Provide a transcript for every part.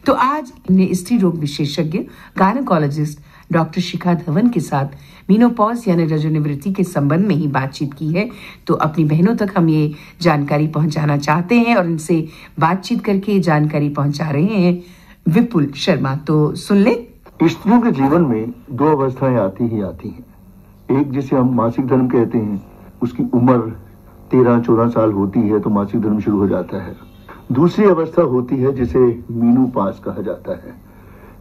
तो आज हमने स्त्री रोग विशेषज्ञ गायनेकोलॉजिस्ट डॉक्टर शिखा धवन के साथ मीनोपॉज यानी रजोनिवृत्ति के संबंध में ही बातचीत की है। तो अपनी बहनों तक हम ये जानकारी पहुंचाना चाहते हैं और इनसे बातचीत करके जानकारी पहुंचा रहे हैं विपुल शर्मा। तो सुन ले। स्त्रियों के जीवन में दो अवस्थाएं आती ही आती हैं। एक जिसे हम मासिक धर्म कहते हैं, उसकी उम्र 13-14 साल होती है तो मासिक धर्म शुरू हो जाता है। दूसरी अवस्था होती है जिसे मीनोपॉज कहा जाता है,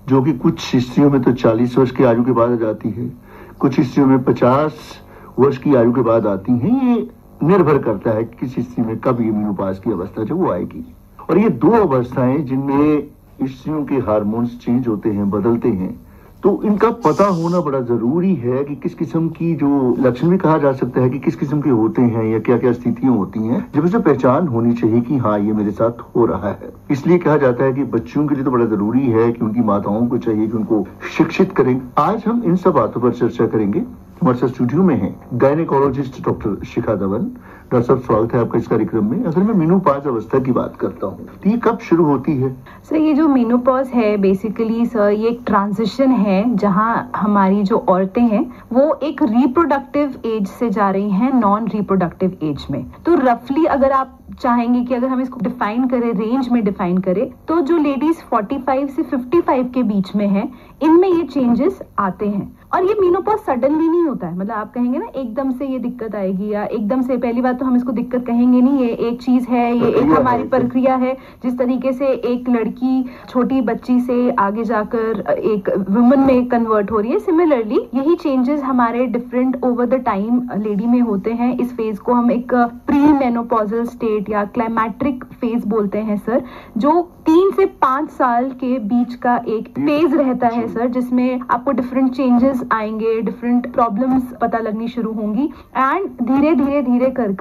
जो कि कुछ स्त्रियों में तो 40 वर्ष की आयु के बाद आ जाती है, कुछ स्त्रियों में 50 वर्ष की आयु के बाद आती हैं। ये निर्भर करता है कि किस स्त्री में कब ये मीनोपॉज की अवस्था जो वो आएगी। और ये दो अवस्थाएं जिनमें स्त्रियों के हार्मोन्स चेंज होते हैं, बदलते हैं, तो इनका पता होना बड़ा जरूरी है कि किस किस्म की जो लक्षण भी कहा जा सकता है कि किस किस्म के होते हैं या क्या क्या स्थितियां होती हैं, जब उसे पहचान होनी चाहिए कि हाँ ये मेरे साथ हो रहा है। इसलिए कहा जाता है कि बच्चों के लिए तो बड़ा जरूरी है कि उनकी माताओं को चाहिए कि उनको शिक्षित करें। आज हम इन सब बातों पर चर्चा करेंगे। हमारे साथ स्टूडियो में है गायनेकोलॉजिस्ट डॉक्टर शिखा धवन। डॉक्टर साहब, स्वागत है आपका इस कार्यक्रम में। अगर मैं मीनोपॉज अवस्था की बात करता हूँ तो ये कब शुरू होती है? सर, ये जो मीनोपॉज है बेसिकली सर ये एक ट्रांजिशन है जहाँ हमारी जो औरतें हैं वो एक रिप्रोडक्टिव एज से जा रही हैं नॉन रिप्रोडक्टिव एज में। तो रफली अगर आप चाहेंगे कि अगर हम इसको डिफाइन करें, रेंज में डिफाइन करें, तो जो लेडीज 45 से 55 के बीच में है, इनमें ये चेंजेस आते हैं। और ये मीनोपॉज सडनली नहीं होता है, मतलब आप कहेंगे ना एकदम से ये दिक्कत आएगी या एकदम से, पहली बात तो हम इसको दिक्कत कहेंगे नहीं, ये एक चीज है, ये एक हमारी प्रक्रिया है। जिस तरीके से एक लड़की छोटी बच्ची से आगे जाकर एक वुमन में कन्वर्ट हो रही है, सिमिलरली यही चेंजेस हमारे different over the time lady में होते हैं। इस फेज को हम एक प्री मेनोपॉजल स्टेट या क्लाइमैट्रिक फेज बोलते हैं सर, जो 3 से 5 साल के बीच का एक फेज रहता है सर, जिसमें आपको डिफरेंट चेंजेस आएंगे, डिफरेंट प्रॉब्लम्स पता लगनी शुरू होंगी एंड धीरे धीरे धीरे कर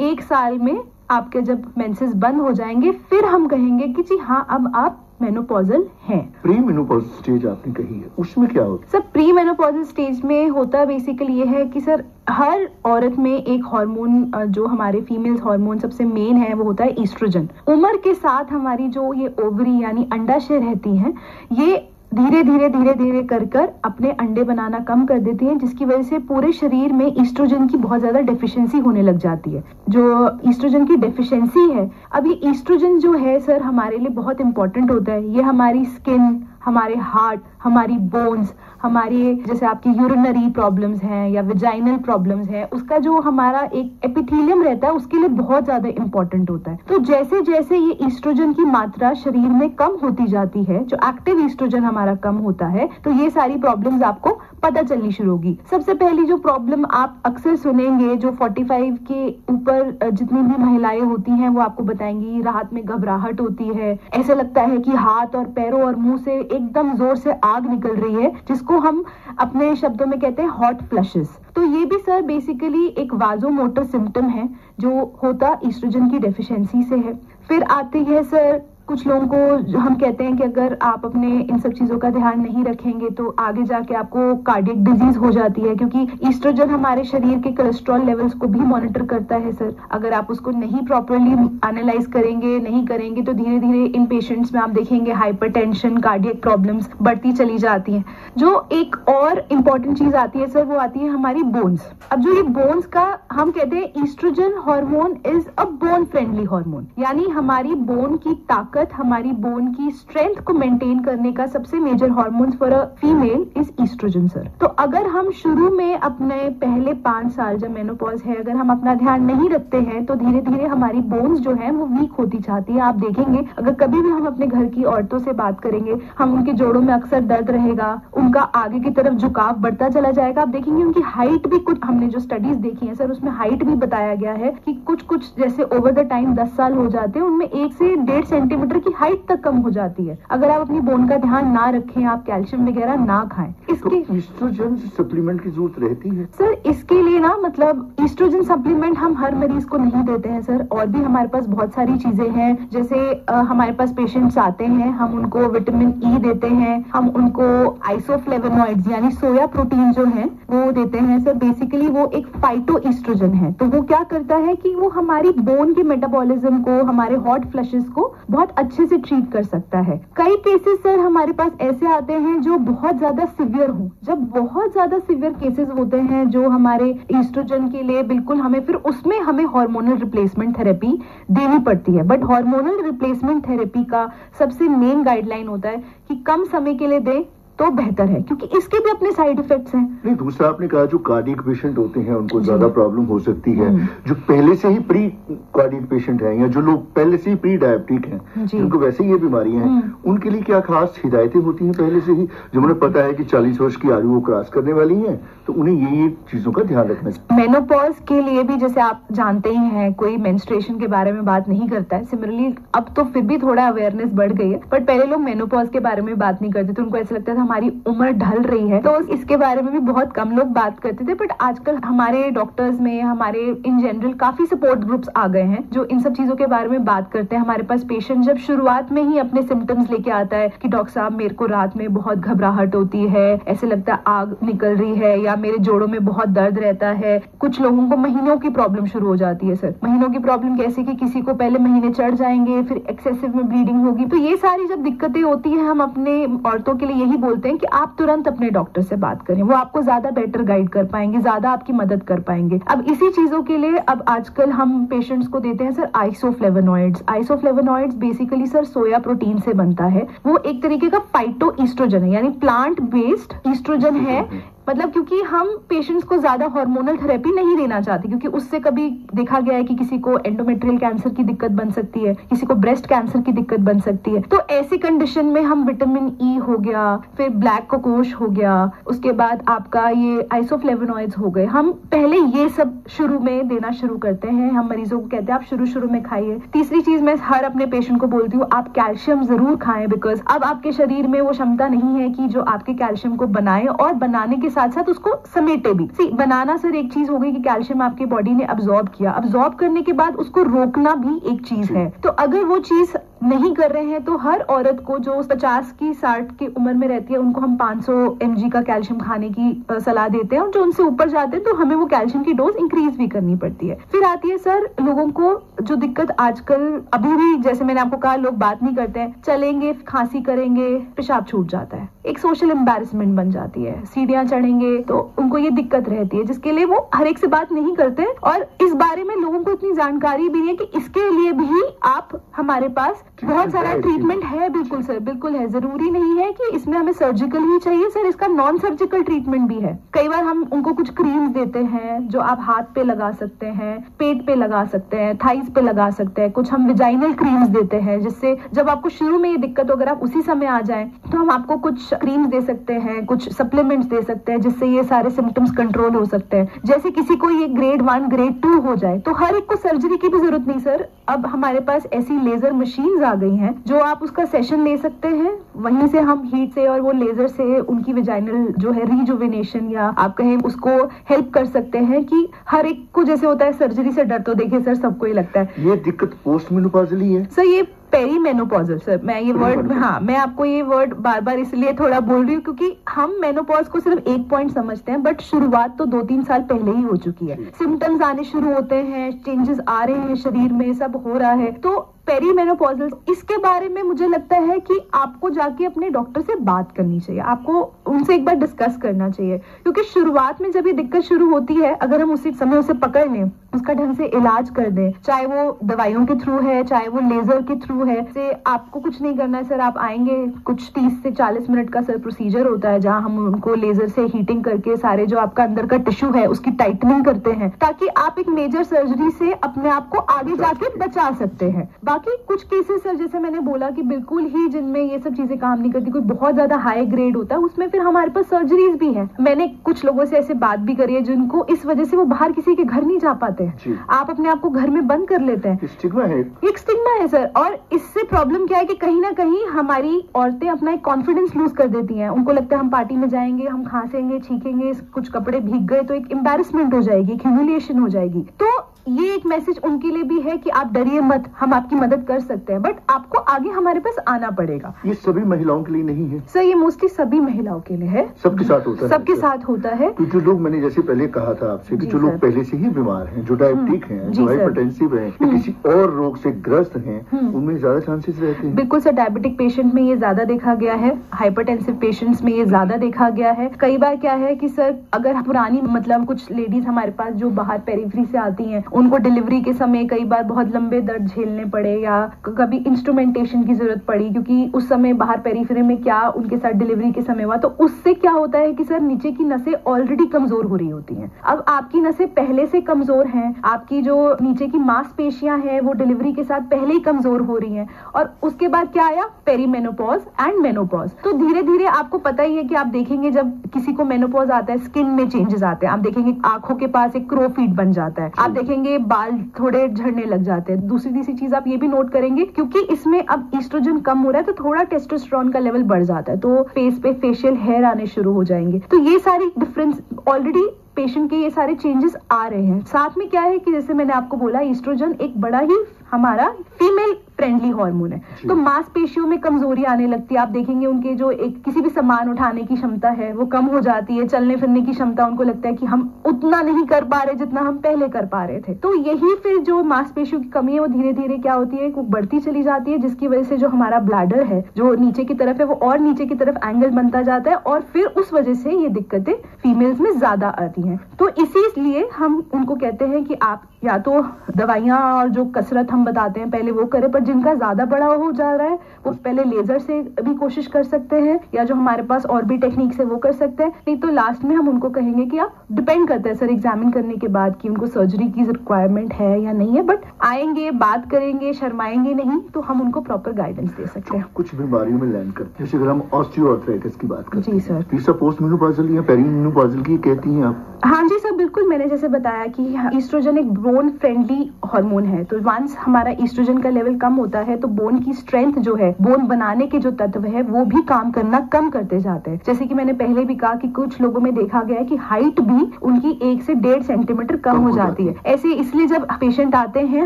1 साल में आपके जब मेंसेस बंद हो जाएंगे, फिर हम कहेंगे कि जी हाँ अब आप मेनोपॉजल हैं। प्री मेनोपॉजल स्टेज आपने कही है, उसमें क्या होता है? सर, प्री मेनोपॉजल स्टेज में होता बेसिकली ये है कि सर हर औरत में एक हार्मोन, जो हमारे फीमेल्स हार्मोन सबसे मेन है, वो होता है ईस्ट्रोजन। उम्र के साथ हमारी जो ये ओवरी यानी अंडाशय रहती हैं, ये धीरे धीरे कर अपने अंडे बनाना कम कर देती हैं, जिसकी वजह से पूरे शरीर में ईस्ट्रोजन की बहुत ज्यादा डेफिशिएंसी होने लग जाती है। जो ईस्ट्रोजन की डेफिशिएंसी है, अब ये ईस्ट्रोजन जो है सर हमारे लिए बहुत इंपॉर्टेंट होता है। ये हमारी स्किन, हमारे हार्ट, हमारी बोन्स, हमारे जैसे आपकी यूरिनरी प्रॉब्लम्स हैं या विजाइनल प्रॉब्लम्स हैं, उसका जो हमारा एक एपिथेलियम रहता है उसके लिए बहुत ज्यादा इंपॉर्टेंट होता है। तो जैसे जैसे ये ईस्ट्रोजन की मात्रा शरीर में कम होती जाती है, जो एक्टिव ईस्ट्रोजन हमारा कम होता है, तो ये सारी प्रॉब्लम्स आपको पता चलनी शुरू होगी। सबसे पहली जो प्रॉब्लम आप अक्सर सुनेंगे, जो 45 के ऊपर जितनी भी महिलाएं होती हैं वो आपको बताएंगी, रात में घबराहट होती है, ऐसा लगता है कि हाथ और पैरों और मुंह से एकदम जोर से आग निकल रही है, जिसको हम अपने शब्दों में कहते हैं हॉट फ्लशेस। तो ये भी सर बेसिकली एक वाजोमोटर सिम्टम है जो होता ईस्ट्रोजन की डेफिशिएंसी से है। फिर आती है सर कुछ लोगों को हम कहते हैं कि अगर आप अपने इन सब चीजों का ध्यान नहीं रखेंगे तो आगे जाके आपको कार्डियक डिजीज हो जाती है, क्योंकि ईस्ट्रोजन हमारे शरीर के कोलेस्ट्रॉल लेवल्स को भी मॉनिटर करता है सर। अगर आप उसको नहीं प्रॉपरली एनालाइज करेंगे, नहीं करेंगे, तो धीरे धीरे इन पेशेंट्स में आप देखेंगे हाइपरटेंशन, कार्डियक प्रॉब्लम्स बढ़ती चली जाती हैं। जो एक और इम्पॉर्टेंट चीज आती है सर, वो आती है हमारी बोन्स। अब जो ये बोन्स का हम कहते हैं oestrogen hormone is a bone friendly hormone, यानी हमारी बोन की ताकत, हमारी बोन की स्ट्रेंथ को मेंटेन करने का सबसे major hormone for a female is oestrogen sir. तो अगर हम शुरू में अपने पहले 5 साल जब मेनोपॉज है, अगर हम अपना ध्यान नहीं रखते हैं तो धीरे धीरे हमारी बोन्स जो है वो वीक होती जाती है। आप देखेंगे अगर कभी भी हम अपने घर की औरतों से बात करेंगे, हम उनके जोड़ों में अक्सर दर्द रहेगा, उनका आगे की तरफ झुकाव बढ़ता चला जाएगा। आप देखेंगे उनकी हाइट भी, कुछ हमने जो स्टडीज देखी है सर उसमें हाइट भी बताया गया है कि कुछ जैसे ओवर द टाइम 10 साल हो जाते हैं, उनमें 1 से 1.5 सेंटीमीटर की हाइट तक कम हो जाती है। अगर आप अपनी बोन का ध्यान ना रखें, आप कैल्शियम वगैरह ना खाएं। इसके ईस्ट्रोजन सप्लीमेंट की जरूरत रहती है सर? इसके लिए ना मतलब ईस्ट्रोजन सप्लीमेंट हम हर मरीज को नहीं देते हैं सर, और भी हमारे पास बहुत सारी चीजें हैं। जैसे हमारे पास पेशेंट्स आते हैं, हम उनको विटामिन ई देते हैं, हम उनको आइसोफ्लेवोनॉइड्स यानी सोया प्रोटीन जो है वो देते हैं सर। बेसिकली वो एक फाइटो ईस्ट्रोजन है, तो वो क्या करता है कि वो हमारी बोन के मेटाबॉलिज्म को, हमारे हॉट फ्लशेस को बहुत अच्छे से ट्रीट कर सकता है। कई केसेस सर हमारे पास ऐसे आते हैं जो बहुत ज्यादा सिवियर हो। जब बहुत ज्यादा सिवियर केसेस होते हैं जो हमारे ईस्ट्रोजन के लिए बिल्कुल हमें फिर उसमें हमें हार्मोनल रिप्लेसमेंट थेरेपी देनी पड़ती है। बट हार्मोनल रिप्लेसमेंट थेरेपी का सबसे मेन गाइडलाइन होता है कि कम समय के लिए दें तो बेहतर है, क्योंकि इसके भी अपने साइड इफेक्ट्स हैं। नहीं, दूसरा आपने कहा जो कार्डियक पेशेंट होते हैं उनको ज्यादा प्रॉब्लम हो सकती है। जो पहले से ही प्री कार्डियक पेशेंट हैं या जो लोग पहले से ही प्री डायबिटिक हैं, जिनको वैसे ही ये बीमारियां हैं, उनके लिए क्या खास हिदायतें होती हैं पहले से ही, जो उन्हें पता है कि 40 वर्ष की आयु वो क्रॉस करने वाली है, तो उन्हें ये चीजों का ध्यान रखना चाहिए। मेनोपॉज के लिए भी जैसे आप जानते ही हैं कोई मेंस्ट्रुएशन के बारे में बात नहीं करता है। सिमिलरली अब तो फिर भी थोड़ा अवेयरनेस बढ़ गई है, बट पहले लोग मेनोपॉज के बारे में बात नहीं करते थे। उनको ऐसा लगता था हमारी उम्र ढल रही है, तो इसके बारे में भी बहुत कम लोग बात करते थे। बट आजकल हमारे डॉक्टर्स में, हमारे इन जनरल काफी सपोर्ट ग्रुप्स आ गए हैं जो इन सब चीजों के बारे में बात करते हैं। हमारे पास पेशेंट जब शुरुआत में ही अपने सिम्टम्स लेके आता है कि डॉक्टर साहब मेरे को रात में बहुत घबराहट होती है, ऐसे लगता है आग निकल रही है, या मेरे जोड़ों में बहुत दर्द रहता है। कुछ लोगों को महीनों की प्रॉब्लम शुरू हो जाती है सर। महीनों की प्रॉब्लम कैसे कि किसी को पहले महीने चढ़ जाएंगे, फिर एक्सेसिव में ब्लीडिंग होगी। तो ये सारी जब दिक्कतें होती है, हम अपने औरतों के लिए यही बोलते हैं कि आप तुरंत अपने डॉक्टर से बात करें, वो आपको ज्यादा बेटर गाइड कर पाएंगे, ज्यादा आपकी मदद कर पाएंगे। अब इसी चीजों के लिए अब आजकल हम पेशेंट्स को देते हैं sir isoflavonoids. Isoflavonoids basically sir soya protein से बनता है। वो एक तरीके का फाइटो ईस्ट्रोजन है, यानी प्लांट बेस्ड ईस्ट्रोजन है। मतलब क्योंकि हम पेशेंट्स को ज्यादा हार्मोनल थेरेपी नहीं देना चाहते, क्योंकि उससे कभी देखा गया है कि किसी को एंडोमेट्रियल कैंसर की दिक्कत बन सकती है, किसी को ब्रेस्ट कैंसर की दिक्कत बन सकती है। तो ऐसी कंडीशन में हम विटामिन ई हो गया, फिर ब्लैक कोकोश हो गया, उसके बाद आपका ये आइसोफ्लेवोनॉइड्स हो गए, हम पहले ये सब शुरू में देना शुरू करते हैं। हम मरीजों को कहते हैं आप शुरू में खाइए। तीसरी चीज मैं हर अपने पेशेंट को बोलती हूँ, आप कैल्शियम जरूर खाएं, बिकॉज अब आपके शरीर में वो क्षमता नहीं है कि जो आपके कैल्शियम को बनाए और बनाने के साथ साथ उसको समेटे भी। बनाना सर एक चीज हो गई कि कैल्शियम आपकी बॉडी ने अब्सॉर्ब किया, अब्सॉर्ब करने के बाद उसको रोकना भी एक चीज है। तो अगर वो चीज नहीं कर रहे हैं तो हर औरत को जो 50 की 60 की उम्र में रहती है उनको हम 500 mg का कैल्शियम खाने की सलाह देते हैं, और जो उनसे ऊपर जाते हैं तो हमें वो कैल्शियम की डोज इंक्रीज भी करनी पड़ती है। फिर आती है सर लोगों को जो दिक्कत आजकल अभी भी, जैसे मैंने आपको कहा, लोग बात नहीं करते हैं, चलेंगे खांसी करेंगे पेशाब छूट जाता है, एक सोशल एम्बैरेसमेंट बन जाती है। सीढ़ियां चढ़ेंगे तो उनको ये दिक्कत रहती है, जिसके लिए वो हर एक से बात नहीं करते, और इस बारे में लोगों को इतनी जानकारी भी नहीं है कि इसके लिए भी आप हमारे पास बहुत सारा ट्रीटमेंट है। बिल्कुल सर, बिल्कुल है। जरूरी नहीं है कि इसमें हमें सर्जिकल ही चाहिए सर, इसका नॉन सर्जिकल ट्रीटमेंट भी है। कई बार हम उनको कुछ क्रीम्स देते हैं जो आप हाथ पे लगा सकते हैं, पेट पे लगा सकते हैं, थाइस पे लगा सकते हैं। कुछ हम विजाइनल क्रीम्स देते हैं, जिससे जब आपको शुरू में ये दिक्कत हो, अगर आप उसी समय आ जाएं तो हम आपको कुछ क्रीम्स दे सकते हैं, कुछ सप्लीमेंट्स दे सकते हैं, जिससे ये सारे सिम्टम्स कंट्रोल हो सकते हैं। जैसे किसी को ये ग्रेड 1 ग्रेड 2 हो जाए तो हर एक को सर्जरी की भी जरूरत नहीं सर। अब हमारे पास ऐसी लेजर मशीन्स आ गई हैं जो आप उसका सेशन ले सकते हैं, वहीं से हम हीट से और वो लेजर से उनकी विजाइनल जो है रिजुविनेशन, या आप कहें उसको हेल्प कर सकते हैं। कि हर एक को जैसे होता है सर्जरी से डर, तो देखिए सर सबको ही लगता है। ये दिक्कत पोस्ट मेनोपॉजल ही है सर, ये पेरीमेनोपॉजल सर। मैं ये वर्ड, हाँ, मैं आपको ये वर्ड बार बार इसलिए थोड़ा बोल रही हूँ क्योंकि हम मेनोपॉज को सिर्फ एक पॉइंट समझते हैं, बट शुरुआत तो 2-3 साल पहले ही हो चुकी है। सिम्टम्स आने शुरू होते हैं, चेंजेस आ रहे हैं शरीर में, सब हो रहा है। तो पेरीमेनोपॉजल, इसके बारे में मुझे लगता है कि आपको जाके अपने डॉक्टर से बात करनी चाहिए, आपको उनसे एक बार डिस्कस करना चाहिए, क्योंकि शुरुआत में जब ये दिक्कत शुरू होती है, अगर हम उसी समय उसे पकड़ लें, उसका ढंग से इलाज कर दें, चाहे वो दवाइयों के थ्रू है, चाहे वो लेजर के थ्रू है, से आपको कुछ नहीं करना है सर। आप आएंगे, कुछ 30 से 40 मिनट का सर प्रोसीजर होता है, जहां हम उनको लेजर से हीटिंग करके सारे जो आपका अंदर का टिश्यू है उसकी टाइटनिंग करते हैं, ताकि आप एक मेजर सर्जरी से अपने आप को आगे जाके बचा सकते हैं। बाकी कुछ केसेस सर, जैसे मैंने बोला कि बिल्कुल ही जिनमें ये सब चीजें काम नहीं करती, कोई बहुत ज्यादा हाई ग्रेड होता है, उसमें फिर हमारे पास सर्जरीज भी है। मैंने कुछ लोगों से ऐसे बात भी करी है जिनको इस वजह से वो बाहर किसी के घर नहीं जा पाते हैं। आप अपने आप को घर में बंद कर लेते हैं, स्टिग्मा है, एक स्टिग्मा है सर। और इससे प्रॉब्लम क्या है कि कहीं ना कहीं हमारी औरतें अपना एक कॉन्फिडेंस लूज कर देती हैं। उनको लगता है हम पार्टी में जाएंगे, हम खांसेंगे, छींकेंगे, कुछ कपड़े भीग गए तो एक एम्बैरेसमेंट हो जाएगी, एक ह्यूमिलिएशन हो जाएगी। तो ये एक मैसेज उनके लिए भी है कि आप डरिए मत, हम आपकी मदद कर सकते हैं, बट आपको आगे हमारे पास आना पड़ेगा। ये सभी महिलाओं के लिए नहीं है सर, ये मोस्टली सभी महिलाओं के लिए है, सबके साथ होता है, सबके साथ होता है। तो जो लोग, मैंने जैसे पहले कहा था आपसे कि जो लोग पहले से ही बीमार हैं, जो डायबिटिक हैं, जो हाइपरटेंसिव हैं, किसी और रोग से ग्रस्त हैं, उनमें ज्यादा चांसेस रहते हैं। बिल्कुल सर, डायबिटिक पेशेंट में ये ज्यादा देखा गया है, हाइपरटेंसिव पेशेंट्स में ये ज्यादा देखा गया है। कई बार क्या है कि सर, अगर पुरानी मतलब कुछ लेडीज हमारे पास जो बाहर पेरिफेरी से आती हैं, उनको डिलीवरी के समय कई बार बहुत लंबे दर्द झेलने पड़े या कभी इंस्ट्रूमेंटेशन की जरूरत पड़ी, क्योंकि उस समय बाहर पेरिफेरी में क्या उनके साथ डिलीवरी के समय हुआ, तो उससे क्या होता है कि सर नीचे की नसें ऑलरेडी कमजोर हो रही होती हैं। अब आपकी नसें पहले से कमजोर हैं, आपकी जो नीचे की मांसपेशियां हैं वो डिलीवरी के साथ पहले ही कमजोर हो रही हैं, और उसके बाद क्या आया, पेरीमेनोपॉज एंड मेनोपॉज। तो धीरे धीरे आपको पता ही है कि आप देखेंगे जब किसी को मेनोपॉज आता है, स्किन में चेंजेस आते हैं, आप देखेंगे आंखों के पास एक क्रो फीट बन जाता है, आप देखेंगे बाल थोड़े झड़ने लग जाते हैं। दूसरी तीसरी चीज आप ये भी नोट करेंगे, क्योंकि इसमें अब ईस्ट्रोजन कम हो रहा है तो थोड़ा टेस्टोस्टेरोन का लेवल बढ़ जाता है, तो फेस पे फेशियल हेयर आने शुरू हो जाएंगे। तो ये सारी डिफरेंस ऑलरेडी पेशेंट के ये सारे चेंजेस आ रहे हैं। साथ में क्या है कि जैसे मैंने आपको बोला, ईस्ट्रोजन एक बड़ा ही हमारा फीमेल फ्रेंडली हार्मोन है, तो मांसपेशियों में कमजोरी आने लगती है। आप देखेंगे उनके जो एक किसी भी सामान उठाने की क्षमता है वो कम हो जाती है, चलने फिरने की क्षमता, उनको लगता है कि हम उतना नहीं कर पा रहे जितना हम पहले कर पा रहे थे। तो यही फिर जो मांसपेशियों की कमी है वो धीरे धीरे क्या होती है, वो बढ़ती चली जाती है, जिसकी वजह से जो हमारा ब्लैडर है जो नीचे की तरफ है वो और नीचे की तरफ एंगल बनता जाता है, और फिर उस वजह से ये दिक्कतें फीमेल्स में ज्यादा आती हैं। तो इसीलिए हम उनको कहते हैं कि आप या तो दवाइयां और जो कसरत हम बताते हैं पहले वो करें, पर जिनका ज्यादा बड़ा हो जा रहा है वो पहले लेजर से भी कोशिश कर सकते हैं, या जो हमारे पास और भी टेक्निक है वो कर सकते हैं। नहीं तो लास्ट में हम उनको कहेंगे कि आप, डिपेंड करता है सर एग्जामिन करने के बाद कि उनको सर्जरी की रिक्वायरमेंट है या नहीं है, बट आएंगे, बात करेंगे, शर्माएंगे नहीं, तो हम उनको प्रॉपर गाइडेंस दे सकते हैं। कुछ बीमारियों में लैंड करते हैं, जैसे अगर हम ऑस्टियोआर्थराइटिस की बात करते हैं, जी सर, तीसरा पोस्ट मेनोपॉजल या पेरीमेनोपॉजल की कहती हैं आप? हाँ जी सर, बिल्कुल। मैंने जैसे बताया कि ईस्ट्रोजन एक बोन फ्रेंडली हार्मोन है, तो वंस हमारा ईस्ट्रोजन का लेवल कम होता है तो बोन की स्ट्रेंथ जो है, बोन बनाने के जो तत्व है वो भी काम करना कम करते जाते हैं। जैसे कि मैंने पहले भी कहा कि कुछ लोगों में देखा गया है कि हाइट भी उनकी 1 से 1.5 सेंटीमीटर कम हो जाती है। ऐसे इसलिए जब पेशेंट आते हैं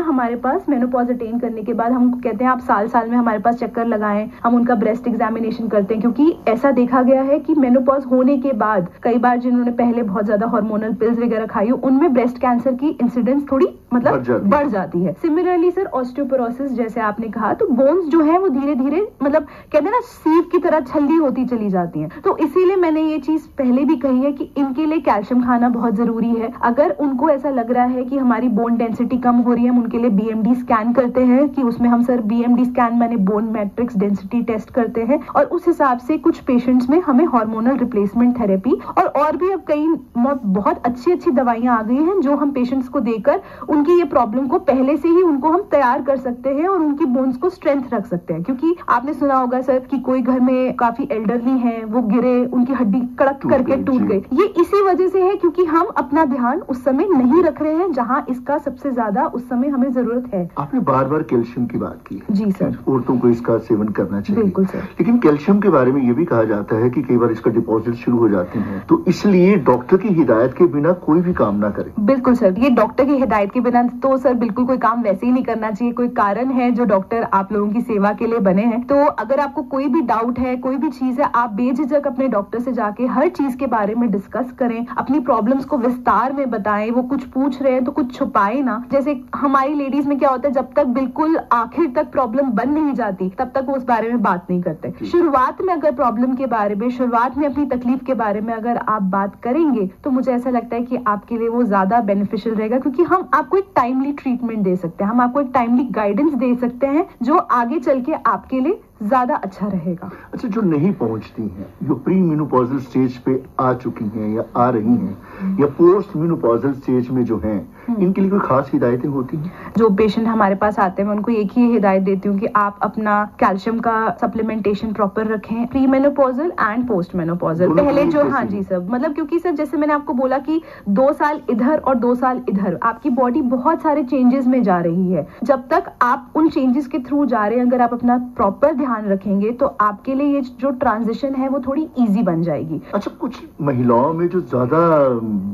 हमारे पास मेनोपॉज अटेन करने के बाद, हम कहते हैं आप साल साल में हमारे पास चक्कर लगाएं, हम उनका ब्रेस्ट एग्जामिनेशन करते हैं, क्योंकि ऐसा देखा गया है कि मेनोपॉज होने के बाद कई बार जिन्होंने पहले बहुत ज्यादा हार्मोनल पिल्स वगैरह खाई हो, उनमें ब्रेस्ट कैंसर की इंसिडेंस थोड़ी मतलब बढ़ जाती है। सिमिलरली सर ऑस्टियोपोरोसिस जैसे आपने कहा, तो बोन्स जो है वो धीरे धीरे मतलब कहते हैं ना सीव की तरह छल्ली होती चली जाती हैं। तो इसीलिए मैंने ये चीज पहले भी कही है कि इनके लिए कैल्शियम खाना बहुत जरूरी है। अगर उनको ऐसा लग रहा है कि हमारी बोन डेंसिटी कम हो रही है, हम उनके लिए बीएमडी स्कैन करते हैं, कि उसमें हम सर बीएमडी स्कैन माने बोन मैट्रिक्स डेंसिटी टेस्ट करते हैं, और उस हिसाब से कुछ पेशेंट्स में हमें हार्मोनल रिप्लेसमेंट थेरेपी और भी अब कई बहुत अच्छी दवाइयां आ गई हैं जो हम पेशेंट्स को देकर उनकी ये प्रॉब्लम को पहले से ही उनको हम तैयार कर सकते हैं और उनकी बोन्स को स्ट्रेंथ रख सकते हैं। क्योंकि आपने सुना होगा सर कि कोई घर में काफी एल्डरली हैं, वो गिरे, उनकी हड्डी कड़क करके टूट गई, ये इसी वजह से है क्योंकि हम अपना ध्यान उस समय नहीं रख रहे हैं जहां इसका सबसे ज्यादा उस समय हमें जरूरत है। आपने बार बार कैल्शियम की बात की। जी सर, औरतों को इसका सेवन करना चाहिए। बिल्कुल सर। लेकिन कैल्शियम के बारे में ये भी कहा जाता है कि कई बार इसका डिपॉजिट शुरू हो जाते हैं, तो इसलिए डॉक्टर की हिदायत के बिना कोई भी काम ना करे। बिल्कुल सर, ये डॉक्टर की हिदायत के बिना तो सर बिल्कुल कोई काम वैसे ही नहीं करना चाहिए। कोई कारण है जो डॉक्टर आप लोगों की सेवा के लिए बने हैं। तो अगर आपको कोई भी डाउट है, कोई भी चीज है, आप बेझिझक अपने डॉक्टर से जाके हर चीज के बारे में डिस्कस करें, अपनी प्रॉब्लम्स को विस्तार में बताएं। वो कुछ पूछ रहे हैं तो कुछ छुपाए ना। जैसे हमारी लेडीज में क्या होता है, जब तक बिल्कुल आखिर तक प्रॉब्लम बन नहीं जाती तब तक वो उस बारे में बात नहीं करते। शुरुआत में अगर प्रॉब्लम के बारे में, शुरुआत में अपनी तकलीफ के बारे में अगर आप बात करेंगे तो मुझे ऐसा लगता है कि आपके लिए वो ज्यादा बेनिफिशियल रहेगा, क्योंकि हम आपको एक टाइमली ट्रीटमेंट दे सकते हैं, हम आपको एक टाइमली गाइडेंस दे सकते हैं जो आगे चल के आपके लिए ज्यादा अच्छा रहेगा। अच्छा, जो नहीं पहुंचती हैं, जो प्री मेनोपॉजल स्टेज पे आ चुकी हैं या आ रही हैं या पोस्ट मेनोपॉजल स्टेज में जो हैं, इनके लिए कोई खास हिदायतें होती हैं? जो पेशेंट हमारे पास आते हैं मैं उनको एक ही हिदायत देती हूँ कि आप अपना कैल्शियम का सप्लीमेंटेशन प्रॉपर रखें, pre menopausal and post menopausal. पहले जो, हाँ जी सर, मतलब क्योंकि सर जैसे मैंने आपको बोला कि 2 साल इधर और 2 साल इधर, आपकी बॉडी बहुत सारे चेंजेस में जा रही है। जब तक आप उन चेंजेस के थ्रू जा रहे हैं, अगर आप अपना प्रॉपर ध्यान रखेंगे तो आपके लिए ये जो ट्रांजिशन है वो थोड़ी इजी बन जाएगी। अच्छा, कुछ महिलाओं में जो ज्यादा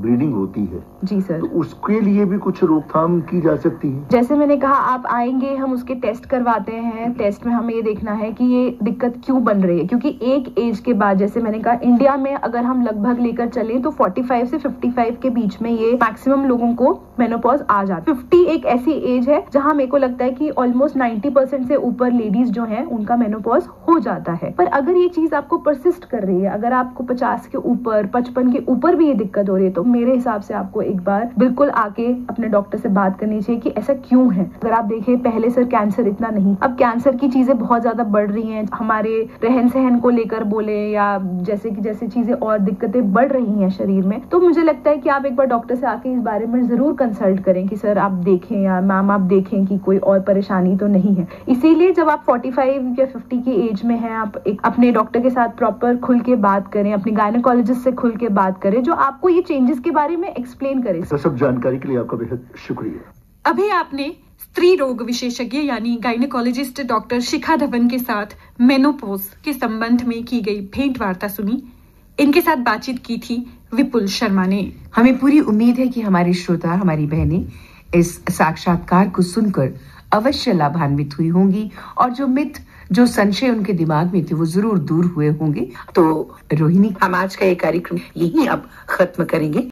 ब्लीडिंग होती है, जी सर, तो उसके लिए लिए भी कुछ रोकथाम की जा सकती है? जैसे मैंने कहा, आप आएंगे, हम उसके टेस्ट करवाते हैं। टेस्ट में हमें ये देखना है कि ये दिक्कत क्यों बन रही है, क्योंकि एक एज के बाद, जैसे मैंने कहा, इंडिया में अगर हम लगभग लेकर चले तो 45 से 55 के बीच में ये मैक्सिमम लोगों को मेनोपॉज आ जाता है। 50 एक ऐसी एज है जहां मेरे को लगता है कि ऑलमोस्ट 90% से ऊपर लेडीज जो हैं उनका मेनोपॉज हो जाता है। पर अगर ये चीज आपको परसिस्ट कर रही है, अगर आपको 50 के ऊपर, 55 के ऊपर भी ये दिक्कत हो रही है, तो मेरे हिसाब से आपको एक बार बिल्कुल आके अपने डॉक्टर से बात करनी चाहिए कि ऐसा क्यों है। अगर आप देखें, पहले सर कैंसर इतना नहीं, अब कैंसर की चीजें बहुत ज्यादा बढ़ रही हैं। हमारे रहन सहन को लेकर बोले या जैसे कि जैसे चीजें और दिक्कतें बढ़ रही हैं शरीर में, तो मुझे लगता है कि आप एक बार डॉक्टर से आके इस बारे में जरूर कंसल्ट करें कि सर आप देखें या मैम आप देखें कि कोई और परेशानी तो नहीं है। इसीलिए जब आप 45 या 50 की एज में हैं, आप एक अपने डॉक्टर के साथ प्रॉपर खुल के बात करें, अपने गायनेकोलॉजिस्ट से खुल के बात करें, जो आपको ये चेंजेस के बारे में एक्सप्लेन करे। सब जानकारी के लिए आपका बेहद शुक्रिया। अभी आपने स्त्री रोग विशेषज्ञ यानी गायनेकोलॉजिस्ट डॉक्टर शिखा धवन के साथ मेनोपॉज के संबंध में की गई भेंट वार्ता सुनी। इनके साथ बातचीत की थी विपुल शर्मा ने। हमें पूरी उम्मीद है कि हमारे श्रोता, हमारी बहनें इस साक्षात्कार को सुनकर अवश्य लाभान्वित हुई होंगी और जो मिथ, जो संशय उनके दिमाग में थे वो जरूर दूर हुए होंगे। तो रोहिणी, हम आज का ये कार्यक्रम यहीं अब खत्म करेंगे।